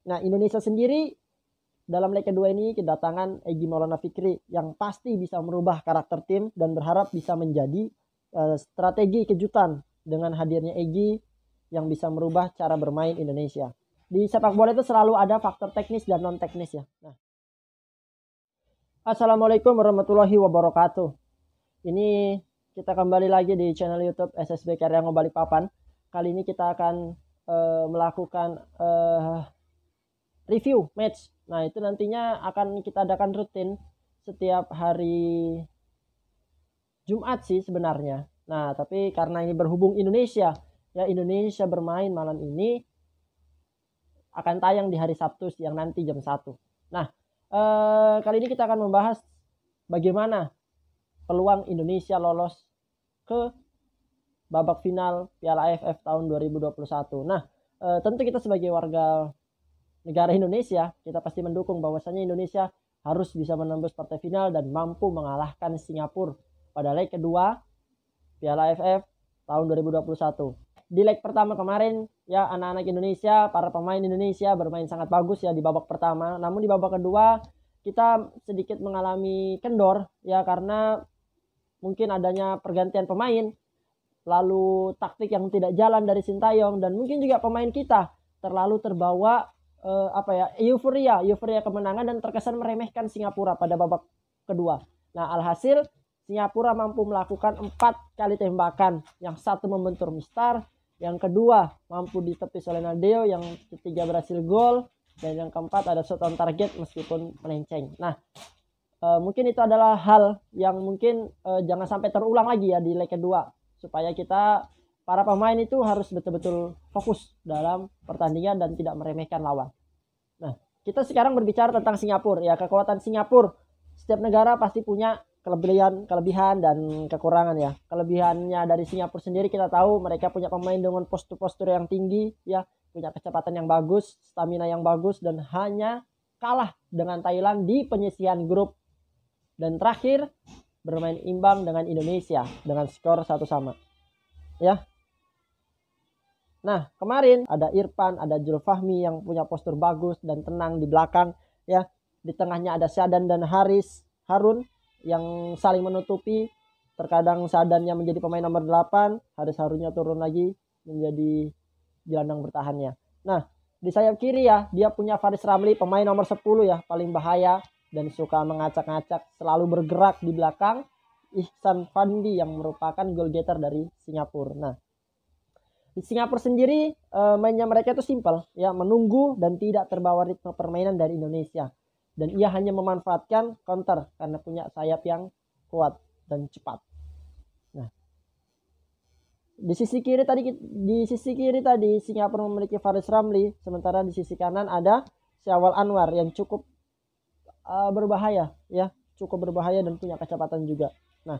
Nah, Indonesia sendiri dalam leg kedua ini kedatangan Egy Maulana Fikri yang pasti bisa merubah karakter tim dan berharap bisa menjadi strategi kejutan dengan hadirnya Egy yang bisa merubah cara bermain Indonesia. Di sepak bola itu selalu ada faktor teknis dan non teknis ya. Nah, Assalamualaikum warahmatullahi wabarakatuh. Ini kita kembali lagi di channel YouTube SSB Karyango Balikpapan. Kali ini kita akan melakukan review match. Nah, itu nantinya akan kita adakan rutin setiap hari Jumat sih sebenarnya. Nah, tapi karena ini berhubung Indonesia, ya Indonesia bermain malam ini akan tayang di hari Sabtu siang nanti jam 1. Nah, kali ini kita akan membahas bagaimana peluang Indonesia lolos ke babak final Piala AFF tahun 2021. Nah, tentu kita sebagai warga negara Indonesia, kita pasti mendukung bahwasanya Indonesia harus bisa menembus partai final dan mampu mengalahkan Singapura pada leg kedua Piala AFF tahun 2021. Di leg pertama kemarin ya anak-anak Indonesia, para pemain Indonesia bermain sangat bagus ya di babak pertama. Namun di babak kedua kita sedikit mengalami kendor ya karena mungkin adanya pergantian pemain, lalu taktik yang tidak jalan dari Sintayong, dan mungkin juga pemain kita terlalu terbawa euforia kemenangan dan terkesan meremehkan Singapura pada babak kedua. Nah, alhasil Singapura mampu melakukan 4 kali tembakan, yang satu membentur Mistar, yang kedua mampu ditepis oleh Nadeo, yang ketiga berhasil gol, dan yang keempat ada shot on target meskipun melenceng. Nah, mungkin itu adalah hal yang mungkin jangan sampai terulang lagi ya di leg kedua, supaya kita para pemain itu harus betul-betul fokus dalam pertandingan dan tidak meremehkan lawan. Nah, kita sekarang berbicara tentang Singapura ya, kekuatan Singapura. Setiap negara pasti punya kelebihan dan kekurangan ya. Kelebihannya dari Singapura sendiri kita tahu mereka punya pemain dengan postur yang tinggi ya, punya kecepatan yang bagus, stamina yang bagus, dan hanya kalah dengan Thailand di penyisihan grup. Dan terakhir bermain imbang dengan Indonesia dengan skor 1-1 ya. Nah, kemarin ada Irfan, ada Julfahmi yang punya postur bagus dan tenang di belakang ya. Di tengahnya ada Syadan dan Harun yang saling menutupi. Terkadang Syadannya menjadi pemain nomor 8, Harunnya turun lagi menjadi gelandang bertahannya. Nah, di sayap kiri ya, dia punya Faris Ramli, pemain nomor 10 ya, paling bahaya dan suka mengacak-ngacak, selalu bergerak di belakang. Ihsan Fandi yang merupakan goal getter dari Singapura. Nah, di Singapura sendiri mainnya mereka itu simpel ya, menunggu dan tidak terbawa ritme permainan dari Indonesia, dan ia hanya memanfaatkan counter karena punya sayap yang kuat dan cepat. Nah, di sisi kiri tadi Singapura memiliki Faris Ramli, sementara di sisi kanan ada Syawal Anwar yang cukup berbahaya ya, cukup berbahaya dan punya kecepatan juga. Nah,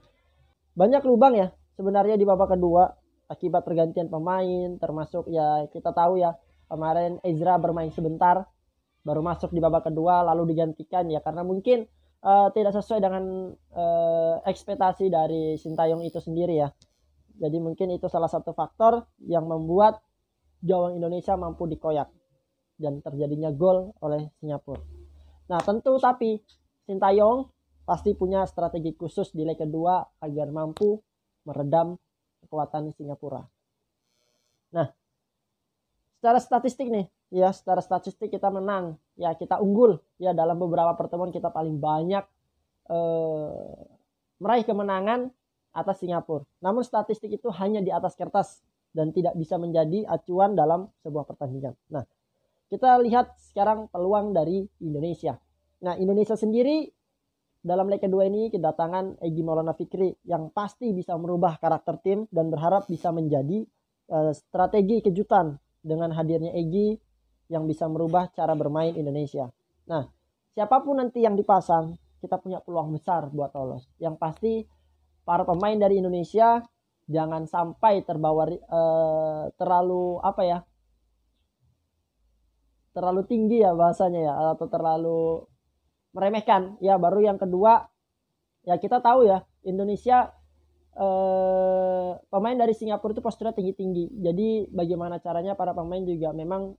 banyak lubang ya sebenarnya di babak kedua akibat pergantian pemain, termasuk ya kita tahu ya kemarin Ezra bermain sebentar baru masuk di babak kedua lalu digantikan ya karena mungkin tidak sesuai dengan ekspektasi dari Sintayong itu sendiri ya. Jadi mungkin itu salah satu faktor yang membuat gawang Indonesia mampu dikoyak dan terjadinya gol oleh Singapura. Nah, tentu tapi Sintayong pasti punya strategi khusus di leg kedua agar mampu meredam kekuatan Singapura. Nah, secara statistik nih ya, secara statistik kita menang ya, kita unggul ya, dalam beberapa pertemuan kita paling banyak meraih kemenangan atas Singapura. Namun statistik itu hanya di atas kertas dan tidak bisa menjadi acuan dalam sebuah pertandingan. Nah, kita lihat sekarang peluang dari Indonesia. Nah, Indonesia sendiri dalam leg kedua ini kedatangan Egy Maulana Fikri yang pasti bisa merubah karakter tim dan berharap bisa menjadi strategi kejutan dengan hadirnya Egy yang bisa merubah cara bermain Indonesia. Nah, siapapun nanti yang dipasang, kita punya peluang besar buat lolos. Yang pasti para pemain dari Indonesia jangan sampai terbawa terlalu tinggi ya bahasanya ya, atau terlalu meremehkan ya. Baru yang kedua ya, kita tahu ya Indonesia pemain dari Singapura itu posturnya tinggi-tinggi. Jadi bagaimana caranya para pemain juga memang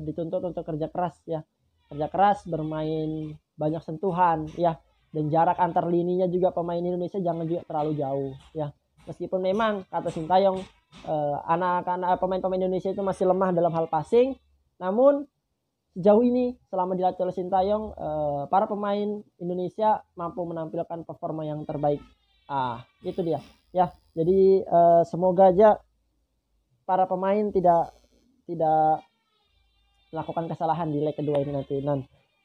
dituntut untuk kerja keras ya. Kerja keras, bermain banyak sentuhan ya. Dan jarak antar lininya juga pemain Indonesia jangan juga terlalu jauh ya. Meskipun memang kata Sintayong anak-anak pemain-pemain Indonesia itu masih lemah dalam hal passing, namun sejauh ini selama dilatih oleh Sintayong para pemain Indonesia mampu menampilkan performa yang terbaik. Itu dia ya. Jadi semoga aja para pemain tidak melakukan kesalahan di leg kedua ini nanti.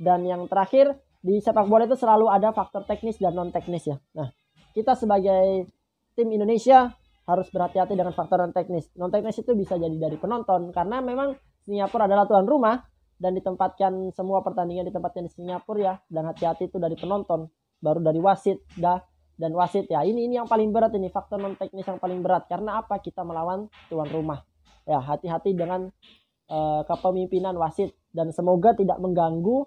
Dan yang terakhir, di sepak bola itu selalu ada faktor teknis dan non teknis ya. Nah, kita sebagai tim Indonesia harus berhati-hati dengan faktor non teknis. Non teknis itu bisa jadi dari penonton karena memang Singapura adalah tuan rumah dan ditempatkan semua pertandingan ditempatkan di Singapura ya. Dan hati-hati itu dari penonton, baru dari wasit dan wasit ya. Ini yang paling berat, ini faktor non teknis yang paling berat. Karena apa? Kita melawan tuan rumah. Ya, hati-hati dengan kepemimpinan wasit dan semoga tidak mengganggu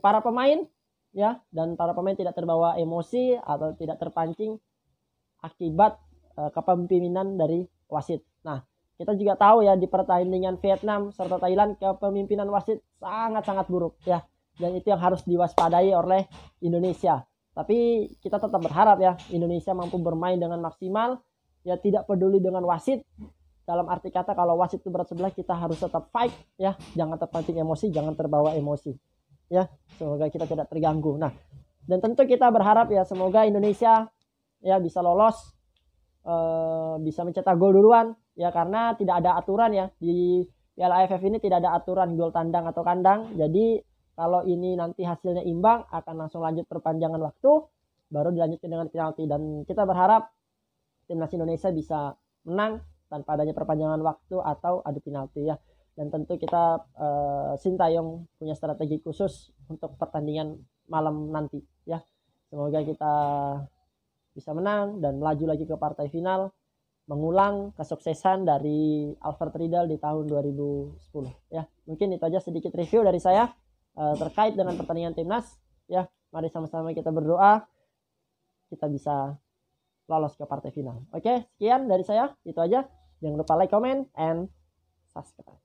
para pemain ya, dan para pemain tidak terbawa emosi atau tidak terpancing akibat kepemimpinan dari wasit. Nah, kita juga tahu ya di pertandingan Vietnam serta Thailand kepemimpinan wasit sangat-sangat buruk ya, dan itu yang harus diwaspadai oleh Indonesia. Tapi kita tetap berharap ya Indonesia mampu bermain dengan maksimal ya, tidak peduli dengan wasit. Dalam arti kata kalau wasit itu berat sebelah, kita harus tetap fight ya, jangan terpancing emosi, jangan terbawa emosi ya. Semoga kita tidak terganggu. Nah, dan tentu kita berharap ya semoga Indonesia ya bisa lolos, bisa mencetak gol duluan ya, karena tidak ada aturan ya di Piala AFF ini, tidak ada aturan gol tandang atau kandang. Jadi kalau ini nanti hasilnya imbang akan langsung lanjut perpanjangan waktu, baru dilanjutkan dengan penalti. Dan kita berharap timnas Indonesia bisa menang tanpa adanya perpanjangan waktu atau adu penalti ya. Dan tentu kita Sintayong punya strategi khusus untuk pertandingan malam nanti ya. Semoga kita bisa menang dan melaju lagi ke partai final, mengulang kesuksesan dari Alfred Riedel di tahun 2010 ya. Mungkin itu aja sedikit review dari saya terkait dengan pertandingan timnas ya. Mari sama-sama kita berdoa kita bisa lolos ke partai final. Oke, sekian dari saya, itu aja. Jangan lupa like, comment, and subscribe.